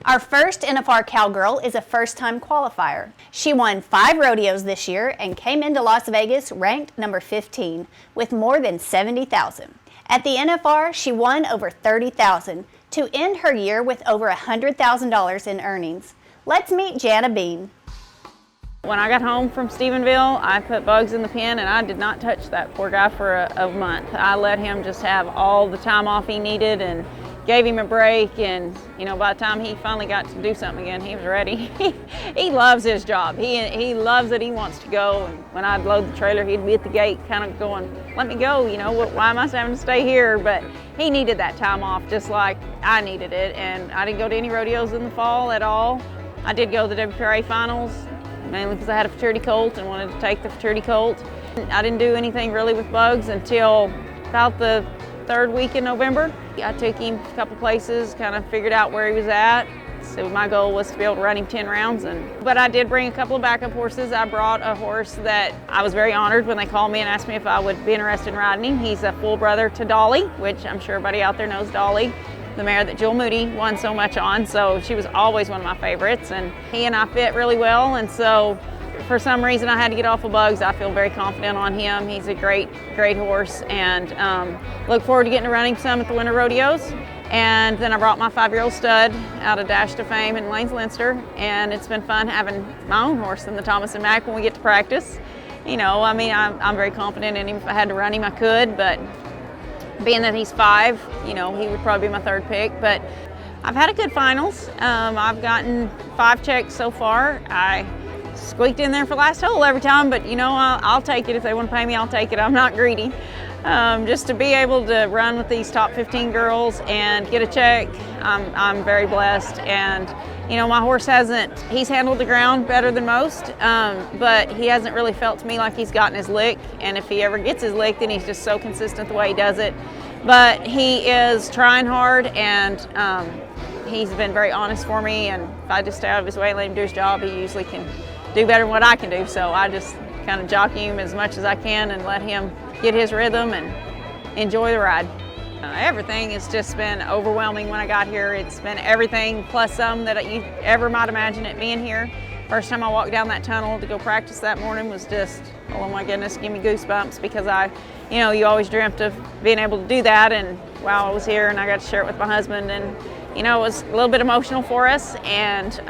Our first NFR Cowgirl is a first-time qualifier. She won 5 rodeos this year and came into Las Vegas ranked number 15 with more than 70,000. At the NFR, she won over 30,000 to end her year with over $100,000 in earnings. Let's meet Jana Bean. When I got home from Stephenville, I put Bugs in the pen and I did not touch that poor guy for a month. I let him just have all the time off he needed and gave him a break, and by the time he finally got to do something again, he was ready. He loves his job. He loves it. He wants to go, and when I'd load the trailer, he'd be at the gate kind of going, let me go, why am I having to stay here? But he needed that time off just like I needed it, and I didn't go to any rodeos in the fall at all. I did go to the WPRA finals, mainly because I had a futurity colt and wanted to take the futurity colt. I didn't do anything really with Bugs until about the 3rd week in November. I took him a couple places, kind of figured out where he was at. So my goal was to be able to run him 10 rounds. But I did bring a couple of backup horses. I brought a horse that I was very honored when they called me and asked me if I would be interested in riding him. He's a full brother to Dolly, which I'm sure everybody out there knows Dolly, the mare that Jewel Moody won so much on. So she was always one of my favorites, and he and I fit really well. And so for some reason I had to get off of Bugs. I feel very confident on him. He's a great horse, and look forward to getting to run him some at the winter rodeos. And then I brought my 5-year-old stud out of Dash to Fame in Lanes Leinster, and it's been fun having my own horse in the Thomas and Mack when we get to practice. I'm very confident in him. If I had to run him, I could, but being that he's 5, he would probably be my 3rd pick. But I've had a good finals. I've gotten 5 checks so far. I squeaked in there for last hole every time, but I'll take it. If they want to pay me, I'll take it. I'm not greedy. Just to be able to run with these top 15 girls and get a check, I'm very blessed. And my horse he's handled the ground better than most, but he hasn't really felt to me like he's gotten his lick. And if he ever gets his lick, then he's just so consistent the way he does it. But he is trying hard, and he's been very honest for me. And if I just stay out of his way and let him do his job, he usually can do better than what I can do. So I just kind of jockey him as much as I can and let him get his rhythm and enjoy the ride. Everything has just been overwhelming when I got here. It's been everything plus some that you ever might imagine it being here. First time I walked down that tunnel to go practice that morning was just, oh my goodness, give me goosebumps, because you always dreamt of being able to do that, and wow, I was here and I got to share it with my husband, and it was a little bit emotional for us, and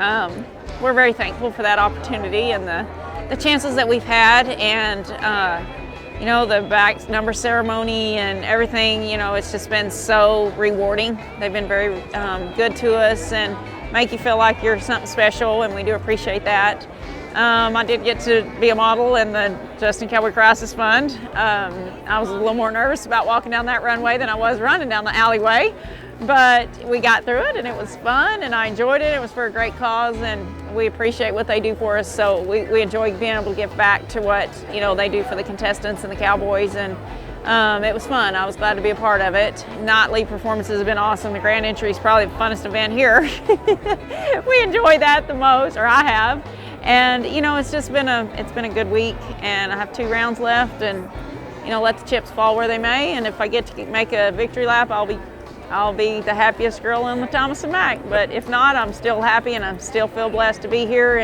we're very thankful for that opportunity and the chances that we've had, and the back number ceremony and everything. It's just been so rewarding. They've been very good to us and make you feel like you're something special, and we do appreciate that. I did get to be a model in the Justin Cowboy Crisis Fund. I was a little more nervous about walking down that runway than I was running down the alleyway, but we got through it and it was fun and I enjoyed it. It was for a great cause, and we appreciate what they do for us, so we enjoy being able to give back to what they do for the contestants and the Cowboys, and it was fun. I was glad to be a part of it. Not lead performances have been awesome. The Grand Entry is probably the funnest event here. We enjoy that the most, or I have. And it's just been a good week, and I have 2 rounds left, and let the chips fall where they may. And if I get to make a victory lap, I'll be the happiest girl in the Thomas and Mack. But if not, I'm still happy, and I still feel blessed to be here,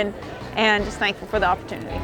and just thankful for the opportunity.